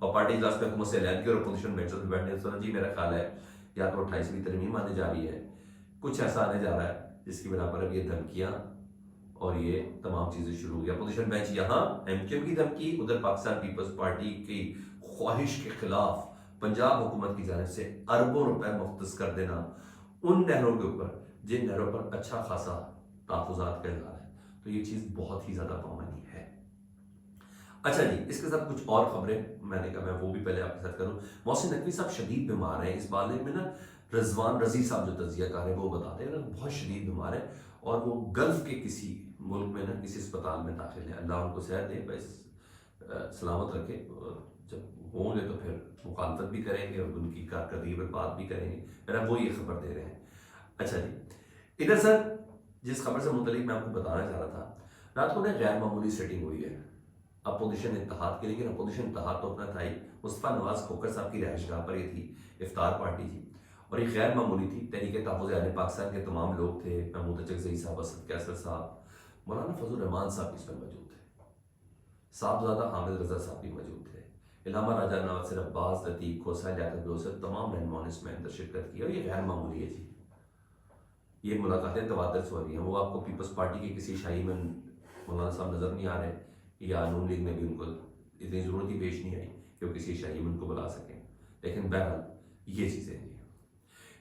اور پارٹی اجلاس میں حکومت سے اعلان کیا اور اپوزیشن بینچ پہ بیٹھنے سنا جی میرا خیال ہے یا تو 28ویں ترمیم آنے جا رہی ہے، کچھ ایسا آنے جا رہا ہے جس کی بنا پر اب یہ دھمکیاں اور یہ تمام چیزیں شروع ہو گیا. اپوزیشن بینچ یہاں ایم کیو ایم کی دھمکی، ادھر پاکستان پیپلز پارٹی کی خواہش کے خلاف پنجاب حکومت کی جانب سے اربوں روپے مختص کر دینا ان نہروں کے اوپر جن نہروں پر اچھا خاصا تحفظات کا اظہار ہے. تو یہ چیز بہت ہی زیادہ معمولی ہے. اچھا جی، اس کے ساتھ کچھ اور خبریں میں نے کہا میں وہ بھی پہلے آپ کے ساتھ کروں. محسن نقوی صاحب شدید بیمار ہیں. اس بارے میں نا رضوان رضی صاحب جو تجزیہ کار ہیں وہ بتاتے ہیں نا بہت شدید بیمار ہیں اور وہ گلف کے کسی ملک میں نا کسی اسپتال میں داخل ہیں. اللہ ان کو صحت دے، بس سلامت رکھے. جب ہوں گے تو پھر مخالفت بھی کریں گے اور ان کی کارکردگی پہ بات بھی کریں گے. میرا وہ یہ خبر دے رہے ہیں. اچھا جی، ادھر سر جس خبر سے متعلق میں آپ کو بتانا چاہ رہا تھا، رات کو نا غیر معمولی سیٹنگ ہوئی ہے اپوزیشن اتحاد کی. لیکن اپوزیشن اتحاد تو اپنا تھا ہی. مصطفیٰ نواز کھوکر صاحب کی رہائش گاہ پر یہ تھی، افطار پارٹی تھی اور یہ غیر معمولی تھی. تحریک تحفظ اہل پاکستان کے تمام لوگ تھے. محمود اچکزئی صاحب، اسد کیسر صاحب، مولانا فضل الرحمان صاحب اس میں موجود تھے، صاحبزادہ حامد رضا صاحب بھی موجود تھے، علامہ راجہ نواز عباس، لطیف کھوسا، لیاقت بلوچ، تمام رہنماؤں نے اس میں اندر شرکت کی. اور یہ غیر معمولی ہے جی. یہ ملاقاتیں تواتر سے ہو رہی ہیں. وہ آپ کو پیپلز پارٹی کے کسی شاہی میں مولانا صاحب نظر نہیں آ رہے، یا نون لیگ میں بھی ان کو اتنی ضرورت ہی پیش نہیں آئی کہ وہ کسی شاہی میں ان کو بلا سکیں. لیکن بہرحال یہ چیزیں ہیں.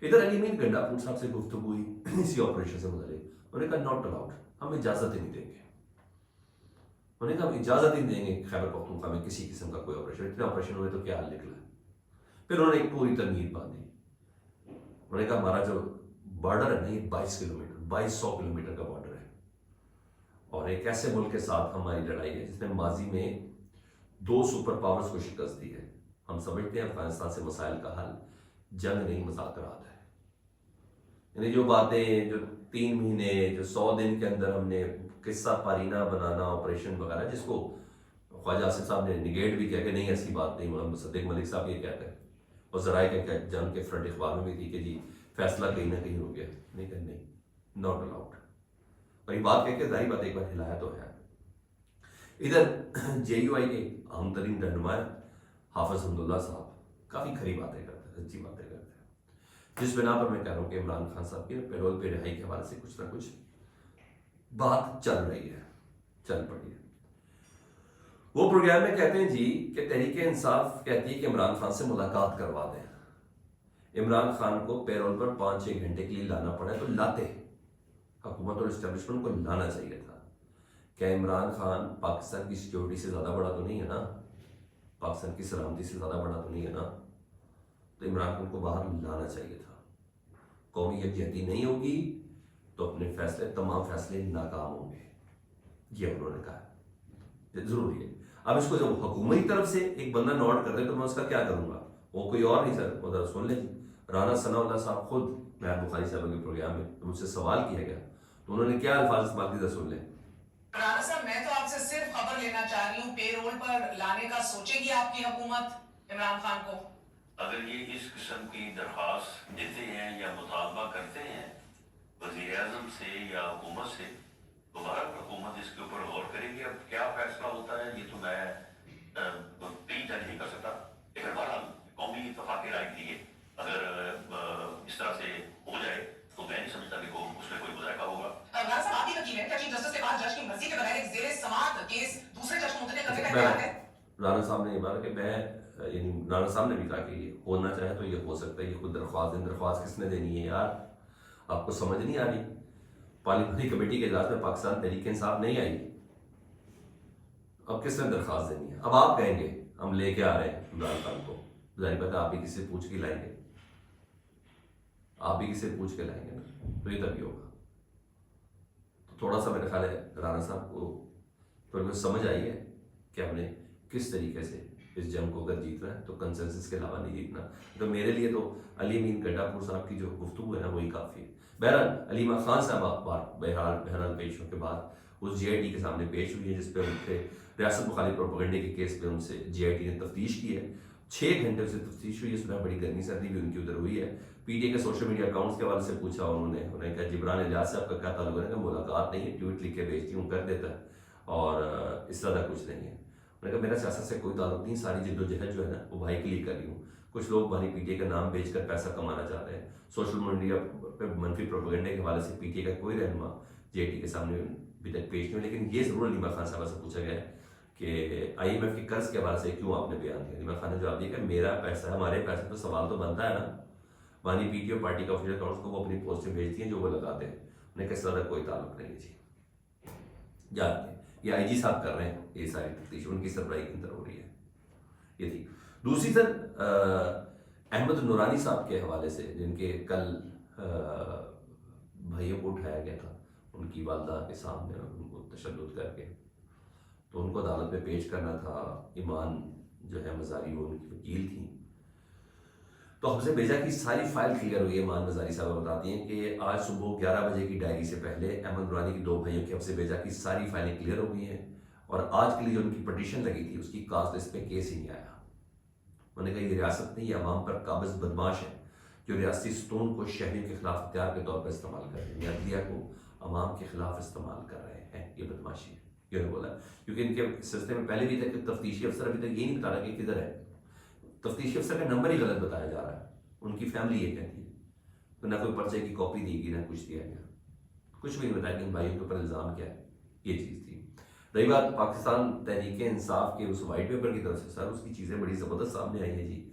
ادھر علی امین گنڈا پور صاحب سے گفتگو ہوئی اسی آپریشن سے متعلق. انہوں نے کہا ناٹ الاؤڈ، ہم اجازت ہی نہیں دیں گے. انہوں نے کہا ہم اجازت ہی نہیں دیں گے خیبر پختونخوا میں کسی قسم کا کوئی آپریشن. اتنے آپریشن ہوئے تو کیا حل نکلا. پھر انہوں نے ایک پوری ترمیم باندھی. انہوں نے کہا ہمارا جو بارڈر ہے نا یہ 2200 کلومیٹر کا بارڈر ہے اور ایک ایسے ملک کے ساتھ ہماری لڑائی ہے جس نے ماضی میں 2 سپر پاورز کو شکست دی ہے. ہم سمجھتے ہیں افغانستان سے مسائل کا حل جنگ نہیں مذاکرات ہے. یعنی جو باتیں جو 3 مہینے جو 100 دن کے اندر ہم نے قصہ پارینہ بنانا آپریشن وغیرہ، جس کو خواجہ آصف صاحب نے نگیٹ بھی کیا کہ نہیں ایسی بات نہیں، محمد صدیق ملک صاحب یہ کہتے ہیں اور ذرائع کا جنگ کے فرنٹ اخبار میں بھی تھی کہ جی فیصلہ کہیں نہ کہیں ہو گیا. نہیں ناٹ الاؤڈ. اور یہ بات کہہ کے ظاہری بات ایک بار ہلایا تو ہے. ادھر جے یو آئی کے اہم ترین رہنما حافظ حمداللہ صاحب کافی کھری باتیں کرتے ہیں، سچی باتیں کرتے ہیں، جس بنا پر میں کہہ رہا ہوں کہ عمران خان صاحب کی پیرول پہ رہائی کے حوالے سے کچھ نہ کچھ بات چل رہی ہے، چل پڑی ہے. وہ پروگرام میں کہتے ہیں جی کہ تحریک انصاف کہتی ہے کہ عمران خان سے ملاقات کروا دیں. عمران خان کو پیرول پر 5-6 گھنٹے کے لیے لانا پڑے تو لاتے. حکومت اور اسٹیبلشمنٹ کو لانا چاہیے تھا. کیا عمران خان پاکستان کی سیکیورٹی سے زیادہ بڑا تو نہیں ہے نا، پاکستان کی سلامتی سے زیادہ بڑا تو نہیں ہے نا. تو عمران خان کو باہر لانا چاہیے تھا. قومی یکجہتی نہیں ہوگی تو اپنے فیصلے تمام فیصلے ناکام ہوں گے، یہ انہوں نے کہا. ضروری ہے. اب اس کو جب حکومتی طرف سے ایک بندہ نوٹ کر دے تو میں اس کا کیا کروں گا؟ وہ کوئی اور نہیں سر. وہ ذرا سن لیں. رانا ثناء اللہ صاحب خود محب بخاری صاحب کے پروگرام میں مجھ سے سوال کیا گیا تو انہوں نے کیا الفاظ استعمال کیے، سن لیں. رانا صاحب میں تو آپ سے صرف خبر لینا چاہ رہی ہوں، پے رول پر لانے کا سوچے گی آپ کی حکومت عمران خان کو؟ اگر یہ اس قسم کی درخواست دیتے ہیں یا مطالبہ کرتے ہیں وزیر اعظم سے یا حکومت سے، تو حکومت اس کے اوپر غور کرے گی. اب کیا فیصلہ ہوتا ہے یہ تو میں بھی جج نہیں کر سکتا. لیکن بہرحال قومی اتفاق رائے کے لیے اگر اس طرح سے ہو جائے تو میں نہیں سمجھتا کہ اس میں کوئی مذائقہ ہوگا. رانا صاحب آپ ہی وکیل ہیں، کیا چیف جسٹس کے پاس جج کی مرضی کے بغیر ایک زیر سماعت کیس دوسرے جج کو منتقل کرنے کا اختیار ہے؟ رانا صاحب نے یہ بات کہ میں یعنی رانا صاحب نے بھی کہا کہ یہ ہونا چاہے تو یہ ہو سکتا ہے. یہ خود درخواست کس نے دینی ہے یار؟ آپ کو سمجھ نہیں آ رہی؟ پارلیمانی کمیٹی کے اجلاس میں پاکستان تحریک انصاف نہیں آئی، اب کس نے درخواست دینی ہے؟ اب آپ کہیں گے ہم لے کے آ رہے ہیں عمران خان کو، ظاہر بات ہے آپ بھی کسی سے پوچھ کے لائیں گے، آپ بھی کسی سے پوچھ کے لائیں گے نا، تو یہ تبھی ہوگا. تو تھوڑا سا میرا خیال ہے رانا صاحب کو پھر کچھ سمجھ آئی ہے کہ ہم نے کس طریقے سے اس جنگ کو اگر جیتنا ہے تو کنسنسس کے علاوہ نہیں جیتنا. تو میرے لیے تو علی امین گنڈا پور صاحب کی جو گفتگو ہے نا وہی کافی ہے. بہرحال علیمہ خان صاحب بہرحال پیش ہونے کے بعد اس جے آئی ٹی کے سامنے پیش ہوئی ہے، جس پہ ان کے ریاست مخالف پروپیگنڈے کے کیس پہ ان سے جے آئی ٹی نے تفتیش کی ہے. 6 گھنٹے سے تفتیش ہوئی ہے. اس میں بڑی گرمی سردی بھی ان کی ادھر ہوئی ہے. پی ٹی اے کے سوشل میڈیا اکاؤنٹس کے حوالے سے پوچھا اور انہوں نے کہا جبران الیاس صاحب کا کیا تعلق ہے؟ کہ ملاقات نہیں ہے، ٹویٹ لکھ کے بھیجتی ہوں کر دیتا ہے اور اس طرح کچھ نہیں ہے. نے کہا میرا سیاست سے کوئی تعلق نہیں, ساری جدوجہد جو ہے نا وہ بھائی کے لیے کر رہی ہوں. کچھ لوگ بانی پی ٹی اے کا نام بیچ کر پیسہ کمانا چاہتے ہیں. سوشل میڈیا پہ منفی پروپیگنڈے کے حوالے سے پی ٹی اے کا کوئی رہنما جے ٹی کے سامنے ابھی تک پیش نہیں ہو. لیکن یہ ضرور علیمہ خان صاحبہ سے پوچھا گیا ہے کہ آئی ایم ایف کے قرض کے حوالے سے کیوں آپ نے بیان دیا. علیمہ خان نے جواب دیا کہ میرا پیسہ ہے, ہمارے پیسے تو سوال تو بنتا ہے نا. بانی پی ٹی اے پارٹی کا آفیشیل اکاؤنٹس کو وہ اپنی پوسٹیں بھیجتی ہیں جو وہ لگاتے ہیں. انہیں کس طرح کوئی تعلق نہیں ہے جی. جانتے ہیں یہ آئی جی صاحب کر رہے ہیں یہ ساری تفتیش, ان کی سربراہی کے اندر ہو رہی ہے. یہ تھی. دوسری سر احمد نورانی صاحب کے حوالے سے, جن کے کل بھائیوں کو اٹھایا گیا تھا ان کی والدہ کے سامنے ان کو تشدد کر کے, تو ان کو عدالت میں پیش کرنا تھا. ایمان جو ہے مزاری وہ ان کی وکیل تھیں, تو ہم سے بھیجا کہ ساری فائل کلیئر ہوئی ہے. ایمان مزاری صاحب بتاتی ہیں کہ آج صبح 11 بجے کی ڈائری سے پہلے احمد نورانی کی 2 بھائیوں کی ہم سے بھیجا کہ ساری فائلیں کلیئر ہو گئی ہیں, اور آج کے لیے جو ان کی پٹیشن لگی تھی اس کی کاز لسٹ پہ کیس ہی نہیں آیا. انہوں نے کہا یہ ریاست نہیں, یہ عوام پر قابض بدماش ہے جو ریاستی ستون کو شہریوں کے خلاف ہتھیار کے طور پر استعمال کر رہے ہیں, عدلیہ کو عوام کے خلاف استعمال کر رہے ہیں. یہ بدماشی ہے, یہ نے بولا. کیونکہ ان کے سلسلے میں پہلے بھی تھا کہ تفتیشی افسر ابھی تک یہ نہیں بتا رہا کہ کدھر ہے. تفتیشی افسر کا نمبر ہی غلط بتایا جا رہا ہے, ان کی فیملی یہ کہتی ہے. تو نہ کوئی پرچے کی کاپی دی گئی نہ کچھ دیا گیا, کچھ بھی نہیں بتایا کہ ان بھائیوں کے اوپر الزام کیا ہے. یہ چیز تھی. رہی بات پاکستان تحریک انصاف کے اس وائٹ پیپر کی طرف سے, سر اس کی چیزیں بڑی زبردست سامنے آئی ہیں جی,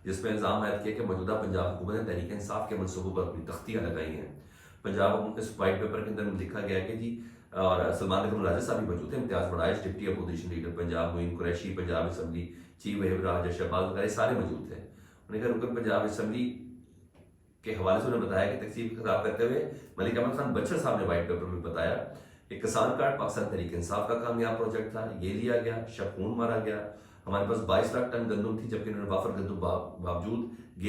جس پہ الزام عائد کیا کہ موجودہ پنجاب حکومت نے تحریک انصاف کے منصوبوں پر اپنی تختیاں لگائی ہیں. پنجاب اس وائٹ پیپر کے اندر لکھا گیا کہ جی, اور سلمان اکرم راجہ صاحب بھی موجود ہیں, امتیاز بڑائش ڈپٹی اپوزیشن لیڈر پنجاب, معین قریشی پنجاب اسمبلی چیف وہیب راجہ شہباز وغیرہ سارے موجود تھے. انہوں نے کہا رکن پنجاب اسمبلی کے حوالے سے انہوں نے بتایا کہ تقسیم خطاب کرتے ہوئے ملک احمد خان بچر صاحب نے وائٹ پیپر میں بتایا کہ کسان کارڈ پاکستان تحریک انصاف کا کامیاب پروجیکٹ تھا, یہ لیا گیا, شب خون مارا گیا. ہمارے پاس 22 لاکھ ٹن گندم تھی جبکہ انہوں نے وافر گندم باوجود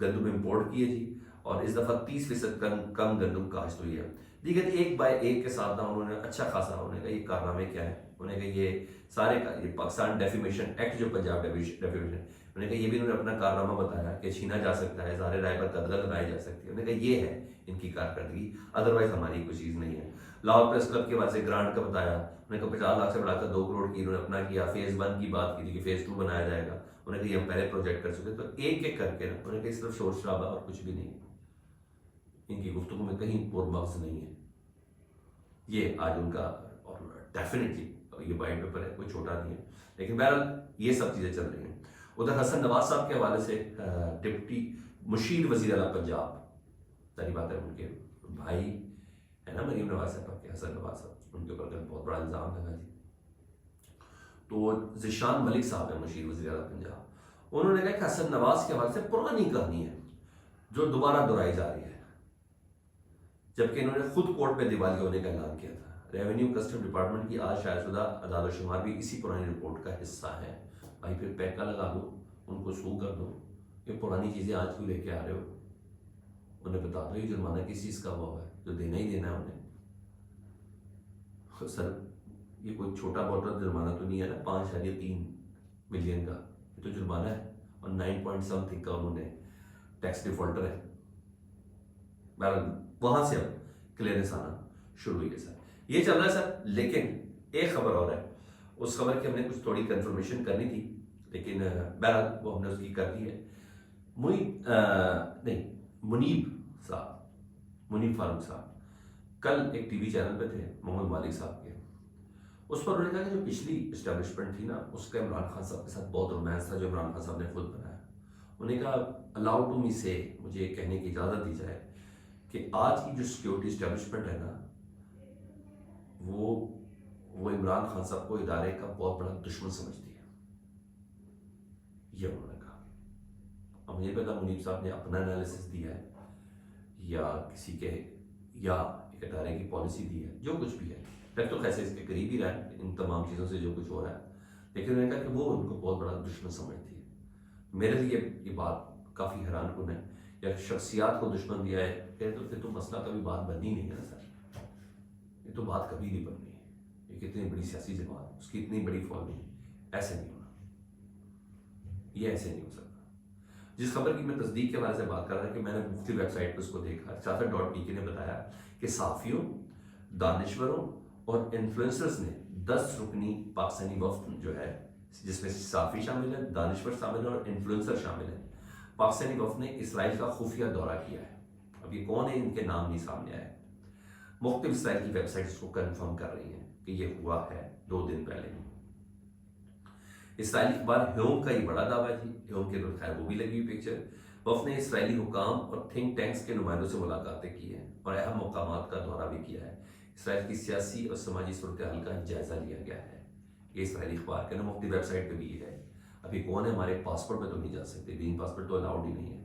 گندم امپورٹ کیے جی, اور اس دفعہ 30% کم گندم کاشت ہوئی ہے. دیکھیں ایک بائی ایک کے ساتھ انہوں نے اچھا خاصا, انہوں نے کہا یہ کارنامے کیا ہے, انہوں نے کہا یہ سارے یہ پاکستان ڈیفیمیشن ایکٹ جو پنجاب ڈیفیمیشن, انہوں نے کہا یہ بھی انہوں نے اپنا کارنامہ بتایا کہ چھینا جا سکتا ہے, اظہار رائے پر قدغن لگائی جا سکتی ہے. انہوں نے کہا یہ ہے ان کی کارکردگی, ادروائز ہماری کوئی چیز نہیں ہے. لاہور پریس کلب کے بعد سے گرانٹ کا بتایا, انہوں نے کہا 50 لاکھ سے بڑھا کر 2 کروڑ کی انہوں نے اپنا کیا. فیز 1 کی بات کی تھی کہ فیز 2 بنایا جائے گا, انہوں نے کہا یہ ہم پہلے پروجیکٹ کر چکے. تو ایک ایک کر کے انہوں نے کہا صرف شور شرابہ اور کچھ بھی نہیں, ان کی گفتگو میں کہیں پر مغز نہیں ہے. یہ آج ان کا, اور ڈیفینیٹلی یہ وائٹ پیپر ہے, کوئی چھوٹا نہیں ہے. لیکن بہرحال یہ سب چیزیں چل رہی ہیں. ادھر حسن نواز صاحب کے حوالے سے ڈپٹی مشیر وزیر اعلیٰ پنجاب, ساری بات ہے ان کے بھائی ہے نا مریم نواز صاحب کے, حسن نواز صاحب, ان کے اوپر بہت بڑا الزام لگا جی. تو ذیشان ملک صاحب ہیں مشیر وزیر اعلیٰ پنجاب, انہوں نے کہا کہ حسن نواز کے حوالے سے پرانی کہانی ہے جو دوبارہ دہرائی جا رہی ہے, جبکہ انہوں نے خود کورٹ میں دیوالیہ ہونے کا اعلان کیا تھا. ریونیو کسٹم ڈپارٹمنٹ کی آج شائع شدہ اعداد و شمار بھی اسی پرانی رپورٹ کا حصہ ہے. بھائی پھر پیکا لگا دو, ان کو سو کر دو, یہ پرانی چیزیں آج کیوں لے کے آ رہے ہو. انہیں بتا دو یہ جرمانہ کس چیز کا ہوا ہے جو دینا ہی دینا ہے انہیں. سر یہ کوئی چھوٹا موٹا جرمانہ تو نہیں ہے نا, 5.3 ملین کا, یہ تو جرمانہ ہے, اور 9.something کا انہوں نے ٹیکس ڈیفالٹر ہے. وہاں سے اب کلیئرنس آنا شروع ہوئی ہے سر. یہ چل رہا ہے سر. لیکن ایک خبر اور ہے, اس خبر کی ہم نے کچھ تھوڑی کنفرمیشن کرنی تھی, لیکن بہرحال وہ ہم نے اس کی کر دی ہے. منیب فاروق صاحب کل ایک ٹی وی چینل پہ تھے محمد مالک صاحب کے, اس پر انہوں نے کہا کہ جو پچھلی اسٹیبلشمنٹ تھی نا اس کا عمران خان صاحب کے ساتھ بہت رومانس تھا جو عمران خان صاحب نے خود بنایا. انہوں نے کہا الاؤ ٹو می سے, مجھے کہنے کی اجازت دی جائے کہ آج کی جو سیکیورٹی اسٹیبلشمنٹ ہے نا وہ عمران خان صاحب کو ادارے کا بہت بڑا دشمن سمجھتی ہے. یہ انہوں نے کہا. اب مجھے پتا منیب صاحب نے اپنا انالیسس دیا ہے یا کسی کے یا ایک ادارے کی پالیسی دی ہے, جو کچھ بھی ہے. تو خیسے اس کے قریب ہی رہا ہے ان تمام چیزوں سے جو کچھ ہو رہا ہے, لیکن انہوں نے کہا کہ وہ ان کو بہت بڑا دشمن سمجھتی ہے. میرے لیے یہ بات کافی حیران کن ہے. یا شخصیات کو دشمن دیا ہے, کہتے تو مسئلہ کبھی بات بننی نہیں ہے نا سر, یہ تو بات کبھی نہیں بننی ہے. ایک اتنی بڑی سیاسی جماعت, اس کی اتنی بڑی فالوئنگ, ایسے نہیں ہونا, یہ ایسے نہیں ہو سکتا. جس خبر کی میں تصدیق کے بارے سے بات کر رہا تھا کہ میں نے مفتی ویب سائٹ پہ اس کو دیکھا, siasat.pk نے بتایا کہ صحافیوں, دانشوروں اور انفلوئنسرز نے 10 رکنی پاکستانی وفد جو ہے جس میں صحافی شامل ہیں، دانشور شامل ہیں اور انفلوئنسر شامل ہیں۔ پاکستانی وفد نے اسرائیل کا خفیہ دورہ کیا ہے۔ اب یہ کون ہے، ان کے نام نہیں سامنے آئے۔ مختلف اسرائیل کی ویب سائٹس کو کنفرم کر رہی ہیں کہ یہ ہوا ہے 2 دن پہلے ہی۔ اسرائیلی اخبار ہیوم کا یہ بڑا دعویٰ جی، ہیوم کے تو خیر وہ بھی لگی ہوئی پکچر۔ وفد نے اسرائیلی حکام اور تھنک ٹینکس کے نمائندوں سے ملاقاتیں کی ہیں اور اہم مقامات کا دورہ بھی کیا ہے۔ اسرائیل کی سیاسی اور سماجی صورتحال کا جائزہ لیا گیا ہے۔ یہ اسرائیلی اخبار کے مختلف ویب سائٹ پہ بھی یہ ہے۔ ابھی کون ہے، ہمارے پاسپورٹ میں تو نہیں جا سکتے، گرین پاسپورٹ تو الاؤڈ ہی نہیں ہے۔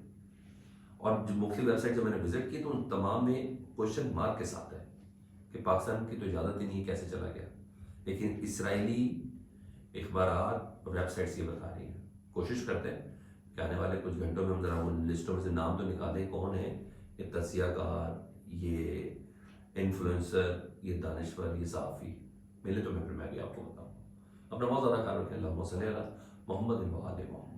اور جو مختلف ویب سائٹ جو میں نے وزٹ کی تو ان تمام میں کوشچن مارک کے ساتھ ہے کہ پاکستان کی تو اجازت ہی نہیں، کیسے چلا گیا۔ لیکن اسرائیلی اخبارات اور ویب سائٹس یہ بتا رہی ہیں۔ کوشش کرتے ہیں کہ آنے والے کچھ گھنٹوں میں ہم ذرا ان لسٹوں میں سے نام تو نکالیں، کون ہے یہ تجزیہ کار، یہ انفلوئنسر، یہ دانشور، یہ صحافی ملے تو میں بھی آپ کو بتاؤں۔ اپنا بہت زیادہ خیال رکھیں۔ اللہم صلی علی محمد و آل محمد۔